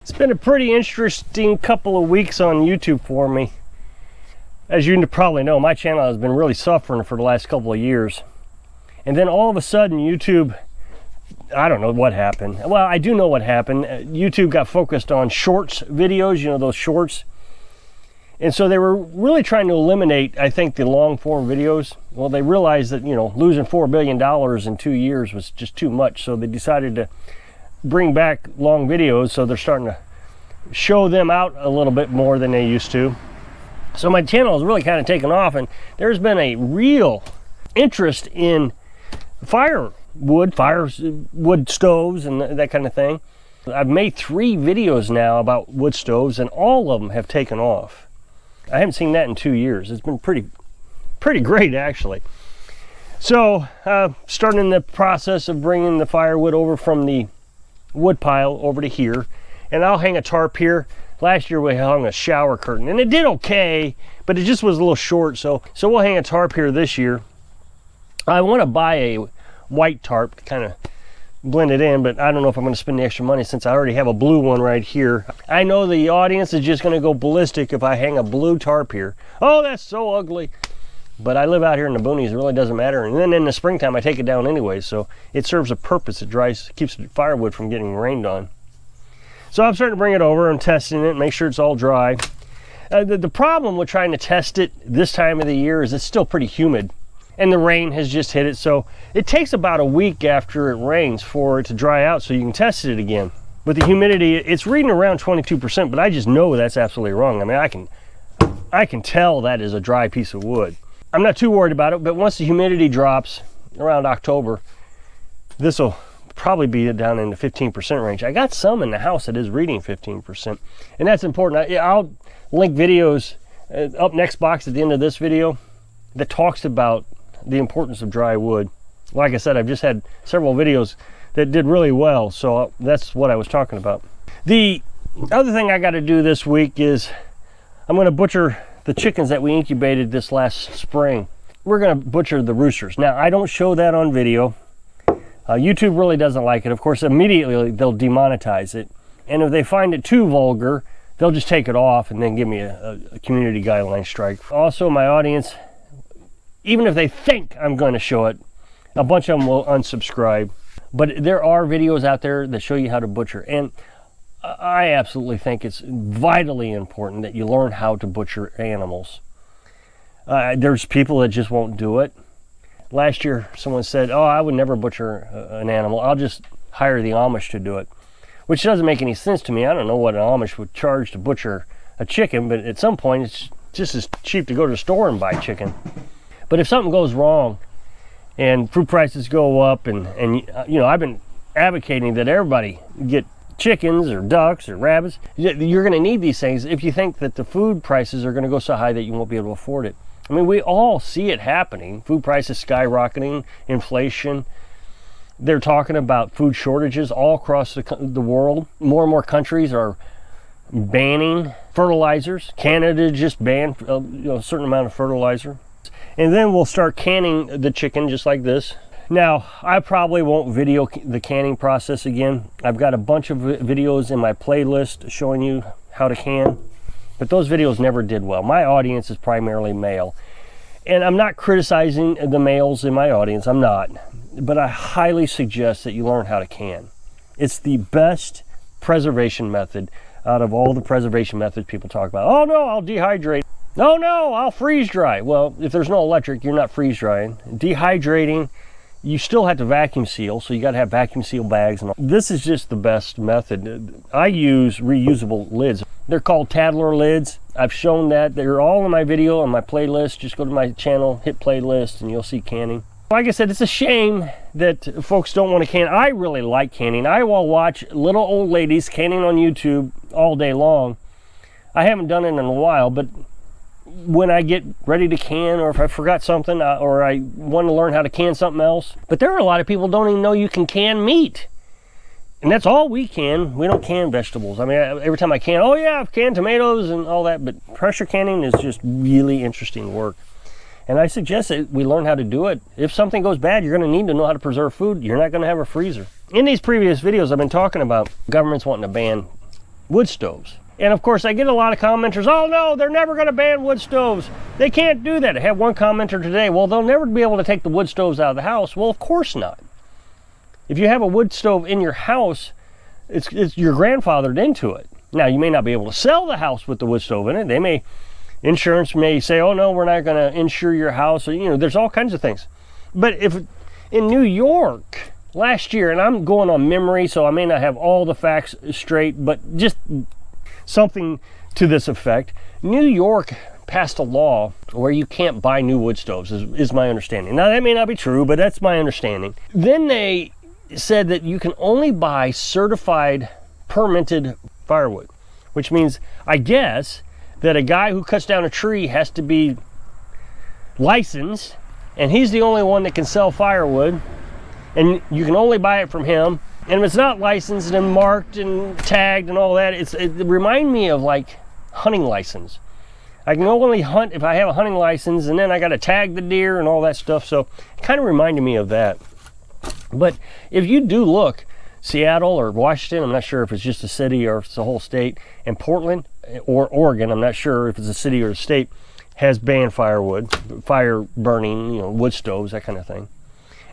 It's been a pretty interesting couple of weeks on YouTube for me. As you probably know, my channel has been really suffering for the last couple of years. And then all of a sudden, YouTube, I don't know what happened. Well, I do know what happened. YouTube got focused on shorts videos, you know, those shorts. And so they were really trying to eliminate, I think, the long form videos. Well, they realized that, you know, losing $4 billion in 2 years was just too much. So they decided to bring back long videos. So they're starting to show them out a little bit more than they used to. So my channel has really kind of taken off, and there's been a real interest in wood stoves and that kind of thing. I've made 3 videos now about wood stoves, and all of them have taken off. I haven't seen that in 2 years. It's been pretty great, actually. So starting the process of bringing the firewood over from the wood pile over to here, and I'll hang a tarp here. Last year we hung a shower curtain, and it did okay, but it just was a little short, so we'll hang a tarp here this year. I want to buy a white tarp to kind of blend it in, but I don't know if I'm going to spend the extra money since I already have a blue one right here. I know the audience is just going to go ballistic if I hang a blue tarp here. Oh, that's so ugly. But I live out here in the boonies, it really doesn't matter. And then in the springtime I take it down anyway, so it serves a purpose. It keeps the firewood from getting rained on. So I'm starting to bring it over and testing it, make sure it's all dry. The problem with trying to test it this time of the year is it's still pretty humid, and the rain has just hit it, so it takes about a week after it rains for it to dry out so you can test it again. With the humidity, it's reading around 22%, but I just know that's absolutely wrong. I mean, I can tell that is a dry piece of wood. I'm not too worried about it, but once the humidity drops around October, this will probably be down in the 15% range. I got some in the house that is reading 15%, and that's important. I'll link videos up next box at the end of this video that talks about the importance of dry wood. Like I said, I've just had several videos that did really well, so that's what I was talking about. The other thing I got to do this week is I'm going to butcher the chickens that we incubated this last spring. We're going to butcher the roosters. Now, I don't show that on video. YouTube really doesn't like it. Of course, immediately they'll demonetize it. And if they find it too vulgar, they'll just take it off and then give me a community guideline strike. Also, my audience, even if they think I'm going to show it, a bunch of them will unsubscribe. But there are videos out there that show you how to butcher. And I absolutely think it's vitally important that you learn how to butcher animals. There's people that just won't do it. Last year, someone said, oh, I would never butcher an animal. I'll just hire the Amish to do it, which doesn't make any sense to me. I don't know what an Amish would charge to butcher a chicken, but at some point, it's just as cheap to go to the store and buy chicken. But if something goes wrong and food prices go up, and you know, I've been advocating that everybody get chickens or ducks or rabbits. You're going to need these things if you think that the food prices are going to go so high that you won't be able to afford it. I mean, we all see it happening. Food prices skyrocketing, inflation. They're talking about food shortages all across the world. More and more countries are banning fertilizers. Canada just banned a certain amount of fertilizer. And then we'll start canning the chicken just like this. Now, I probably won't video the canning process again. I've got a bunch of videos in my playlist showing you how to can. But those videos never did well. My audience is primarily male. And I'm not criticizing the males in my audience, I'm not. But I highly suggest that you learn how to can. It's the best preservation method out of all the preservation methods people talk about. Oh no, I'll dehydrate. Oh no, I'll freeze dry. Well, if there's no electric, you're not freeze drying. Dehydrating, you still have to vacuum seal, so you got to have vacuum seal bags. And all. This is just the best method. I use reusable lids. They're called Tattler lids. I've shown that. They're all in my video on my playlist. Just go to my channel, hit playlist, and you'll see canning. Like I said, it's a shame that folks don't want to can. I really like canning. I will watch little old ladies canning on YouTube all day long. I haven't done it in a while, but when I get ready to can, or if I forgot something, or I want to learn how to can something else. But there are a lot of people who don't even know you can can meat. And that's all we can. We don't can vegetables. I mean, every time I can, oh yeah, I've canned tomatoes and all that, but pressure canning is just really interesting work. And I suggest that we learn how to do it. If something goes bad, you're going to need to know how to preserve food. You're not going to have a freezer. In these previous videos, I've been talking about governments wanting to ban wood stoves. And of course, I get a lot of commenters, oh no, they're never going to ban wood stoves. They can't do that. I had one commenter today, well, they'll never be able to take the wood stoves out of the house. Well, of course not. If you have a wood stove in your house, you're grandfathered into it. Now, you may not be able to sell the house with the wood stove in it. Insurance may say, oh no, we're not going to insure your house. Or, there's all kinds of things. But if in New York last year, and I'm going on memory, so I may not have all the facts straight, but just something to this effect, New York passed a law where you can't buy new wood stoves, is my understanding. Now, that may not be true, but that's my understanding. Then they said that you can only buy certified permitted firewood, which means, I guess, that a guy who cuts down a tree has to be licensed, and he's the only one that can sell firewood, and you can only buy it from him. And if it's not licensed and marked and tagged and all that, it reminds me of like hunting license. I can only hunt if I have a hunting license, and then I got to tag the deer and all that stuff. So it kind of reminded me of that. But if you do look, Seattle or Washington, I'm not sure if it's just a city or if it's a whole state, and Portland or Oregon, I'm not sure if it's a city or a state, has banned firewood, fire burning, wood stoves, that kind of thing.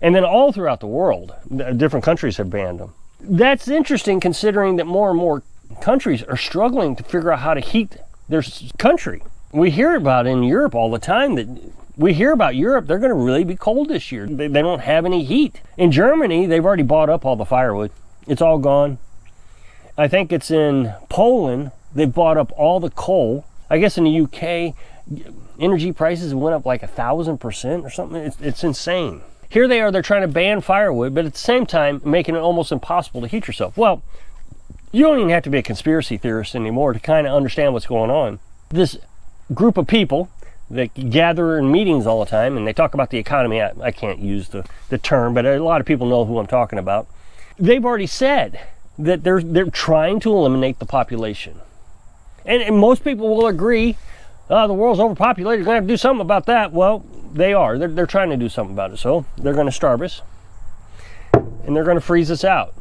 And then all throughout the world, different countries have banned them. That's interesting considering that more and more countries are struggling to figure out how to heat their country. We hear about in Europe all the time that we hear about Europe, they're going to really be cold this year. They don't have any heat. In Germany, they've already bought up all the firewood. It's all gone. I think it's in Poland, they've bought up all the coal. I guess in the UK, energy prices went up like 1,000% or something. It's insane. Here they are, they're trying to ban firewood, but at the same time, making it almost impossible to heat yourself. Well, you don't even have to be a conspiracy theorist anymore to kind of understand what's going on. This group of people that gather in meetings all the time, and they talk about the economy. I can't use the term, but a lot of people know who I'm talking about. They've already said that they're trying to eliminate the population. And most people will agree, the world's overpopulated, you're going to have to do something about that. Well, they are. They're trying to do something about it. So they're going to starve us, and they're going to freeze us out.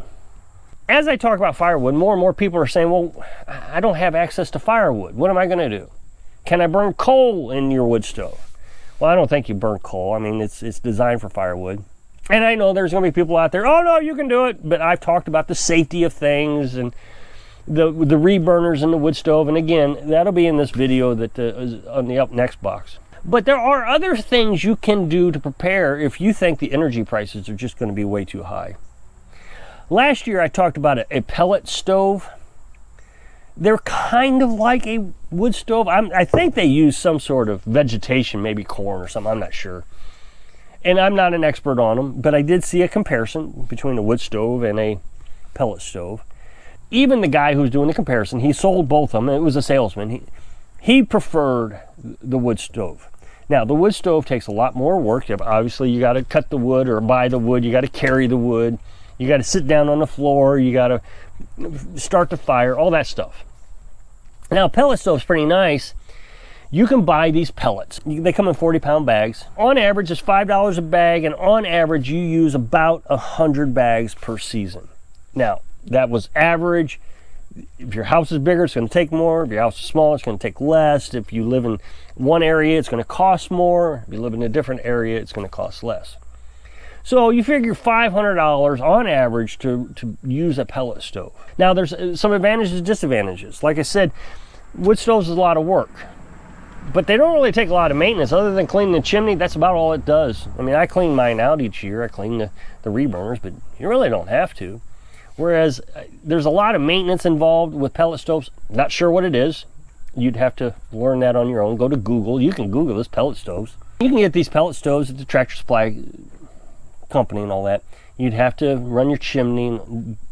As I talk about firewood, more and more people are saying, well, I don't have access to firewood. What am I going to do? Can I burn coal in your wood stove? Well, I don't think you burn coal. I mean, it's designed for firewood. And I know there's going to be people out there, oh no, you can do it. But I've talked about the safety of things and the reburners in the wood stove. And again, that'll be in this video that is on the up next box. But there are other things you can do to prepare if you think the energy prices are just going to be way too high. Last year I talked about a pellet stove. They're kind of like a wood stove. I think they use some sort of vegetation, maybe corn or something, I'm not sure. And I'm not an expert on them, but I did see a comparison between a wood stove and a pellet stove. Even the guy who's doing the comparison, he sold both of them. It was a salesman. He preferred the wood stove. Now, the wood stove takes a lot more work. Obviously, you got to cut the wood or buy the wood. You got to carry the wood. You got to sit down on the floor. You got to start the fire, all that stuff. Now, pellet stove's pretty nice. You can buy these pellets. They come in 40-pound bags. On average, it's $5 a bag, and on average, you use about 100 bags per season. Now, that was average. If your house is bigger, it's going to take more. If your house is small, it's going to take less. If you live in one area, it's going to cost more. If you live in a different area, it's going to cost less. So you figure $500 on average to use a pellet stove. Now there's some advantages and disadvantages. Like I said, wood stoves is a lot of work, but they don't really take a lot of maintenance other than cleaning the chimney. That's about all it does. I mean, I clean mine out each year. I clean the reburners, but you really don't have to. Whereas there's a lot of maintenance involved with pellet stoves. Not sure what it is. You'd have to learn that on your own. Go to Google. You can Google this, pellet stoves. You can get these pellet stoves at the Tractor Supply company and all that. You'd have to run your chimney.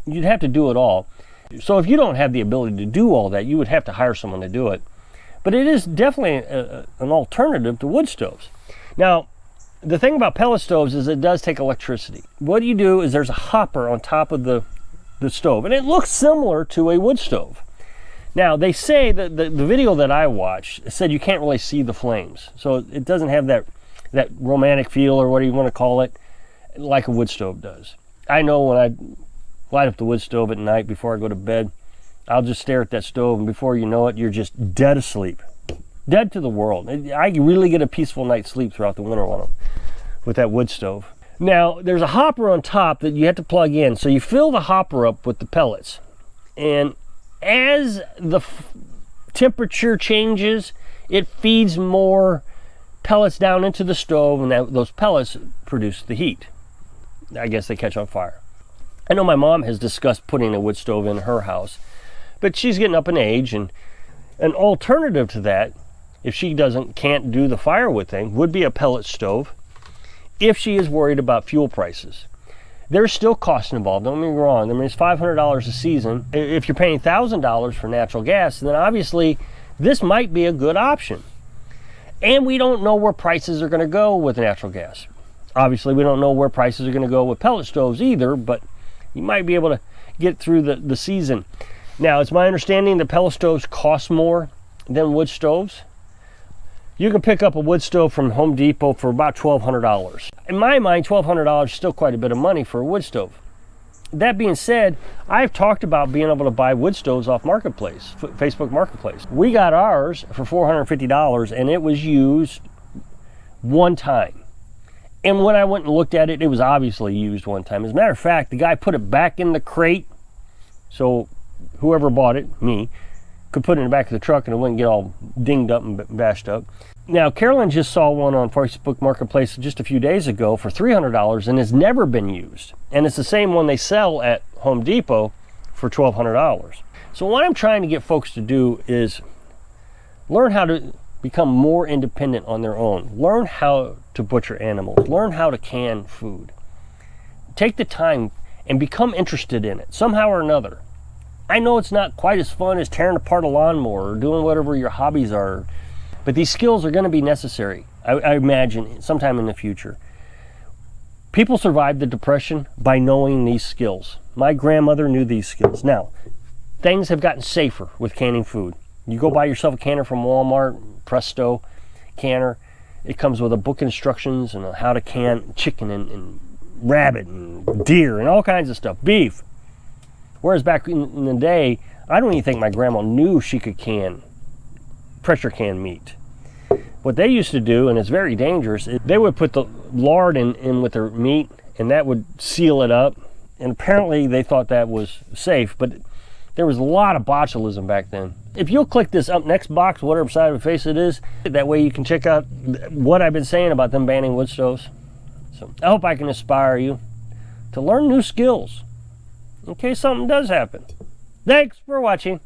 You'd have to do it all. So if you don't have the ability to do all that, you would have to hire someone to do it. But it is definitely an alternative to wood stoves. Now, the thing about pellet stoves is it does take electricity. What you do is there's a hopper on top of the stove, and it looks similar to a wood stove. Now, they say that the video that I watched said you can't really see the flames. So it doesn't have that romantic feel, or whatever you want to call it, like a wood stove does. I know when I light up the wood stove at night before I go to bed, I'll just stare at that stove, and before you know it, you're just dead asleep. Dead to the world. I really get a peaceful night's sleep throughout the winter with that wood stove. Now, there's a hopper on top that you have to plug in. So you fill the hopper up with the pellets. And as the temperature changes, it feeds more pellets down into the stove, and those pellets produce the heat. I guess they catch on fire. I know my mom has discussed putting a wood stove in her house, but she's getting up in age, and an alternative to that, if she can't do the firewood thing, would be a pellet stove if she is worried about fuel prices. There's still costs involved, don't get me wrong. I mean, it's $500 a season. If you're paying $1,000 for natural gas, then obviously this might be a good option. And we don't know where prices are going to go with natural gas. Obviously, we don't know where prices are going to go with pellet stoves either, but you might be able to get through the season. Now, it's my understanding that pellet stoves cost more than wood stoves. You can pick up a wood stove from Home Depot for about $1,200. In my mind, $1,200 is still quite a bit of money for a wood stove. That being said, I've talked about being able to buy wood stoves off Marketplace, Facebook Marketplace. We got ours for $450, and it was used one time. And when I went and looked at it, it was obviously used one time. As a matter of fact, the guy put it back in the crate, so whoever bought it, me, could put it in the back of the truck and it wouldn't get all dinged up and bashed up. Now, Carolyn just saw one on Facebook Marketplace just a few days ago for $300 and has never been used. And it's the same one they sell at Home Depot for $1,200. So what I'm trying to get folks to do is learn how to become more independent on their own. Learn how to butcher animals. Learn how to can food. Take the time and become interested in it somehow or another. I know it's not quite as fun as tearing apart a lawnmower or doing whatever your hobbies are, but these skills are going to be necessary, I imagine, sometime in the future. People survived the Depression by knowing these skills. My grandmother knew these skills. Now, things have gotten safer with canning food. You go buy yourself a canner from Walmart, Presto canner. It comes with a book instructions on how to can chicken and rabbit and deer and all kinds of stuff, beef. Whereas back in the day, I don't even think my grandma knew she could pressure can meat. What they used to do, and it's very dangerous, is they would put the lard in with their meat, and that would seal it up. And apparently they thought that was safe, but there was a lot of botulism back then. If you'll click this up next box, whatever side of the face it is, that way you can check out what I've been saying about them banning wood stoves. So I hope I can inspire you to learn new skills in case something does happen. Thanks for watching.